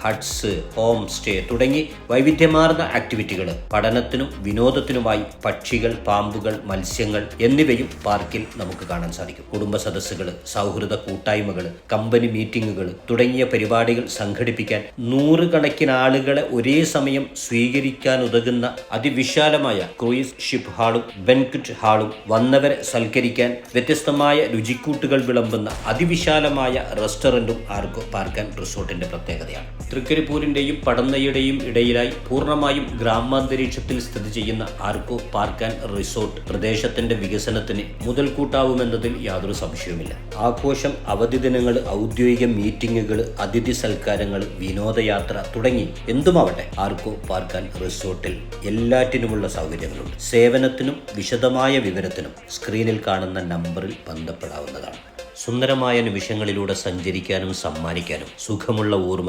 Huts, home stay തുടങ്ങി വൈവിധ്യമാർന്ന ആക്ടിവിറ്റികൾ, പഠനത്തിനും വിനോദത്തിനുമായി പക്ഷികൾ, പാമ്പുകൾ, മത്സ്യങ്ങൾ എന്നിവയും പാർക്കിൽ നമുക്ക് കാണാൻ സാധിക്കും. കുടുംബ സദസ്സുകൾ, സൗഹൃദ കൂട്ടായ്മകൾ, കമ്പനി മീറ്റിംഗുകൾ തുടങ്ങിയ പരിപാടികൾ സംഘടിപ്പിക്കാൻ നൂറുകണക്കിന് ആളുകളെ ഒരേ സമയം സ്വീകരിക്കാനുതകുന്ന അതിവിശാലമായ ക്രൂയിസ് ഷിപ്പ് ഹാളും ബെൻക്വറ്റ് ഹാളും, വന്നവരെ സൽക്കരിക്കാൻ വ്യത്യസ്തമായ രുചിക്കൂട്ടുകൾ വിളമ്പുന്ന അതിവിശാലമായ റെസ്റ്റോറൻറ്റും ആർക്കോ പാർക്ക് ആൻഡ് റിസോർട്ടിന്റെ പ്രത്യേകതയാണ്. തൃക്കരിപ്പൂരിന്റെയും പടന്നയുടെയും ഇടയിലായി പൂർണ്ണമായും ഗ്രാമാന്തരീക്ഷത്തിൽ സ്ഥിതി ചെയ്യുന്ന ആർക്കോ പാർക്ക് ആൻഡ് റിസോർട്ട് പ്രദേശത്തിന്റെ വികസനത്തിന് മുതൽക്കൂട്ടാവുമെന്നതിൽ യാതൊരു സംശയവുമില്ല. ആഘോഷം, അവധി ദിനങ്ങൾ, ഔദ്യോഗിക മീറ്റിംഗുകൾ, അതിഥി സൽക്കാരങ്ങൾ, വിനോദയാത്ര തുടങ്ങി എന്തുമാവട്ടെ, ആർക്കോ പാർക്ക് ആൻഡ് റിസോർട്ടിൽ എല്ലാറ്റിനുമുള്ള സൗകര്യങ്ങളുണ്ട്. സേവനത്തിനും വിശദമായ വിവരത്തിനും സ്ക്രീനിൽ കാണുന്ന നമ്പറിൽ ബന്ധപ്പെടാവുന്നതാണ്. സുന്ദരമായ നിമിഷങ്ങളിലൂടെ സഞ്ചരിക്കാനും സമ്മാനിക്കാനും സുഖമുള്ള ഓർമ്മ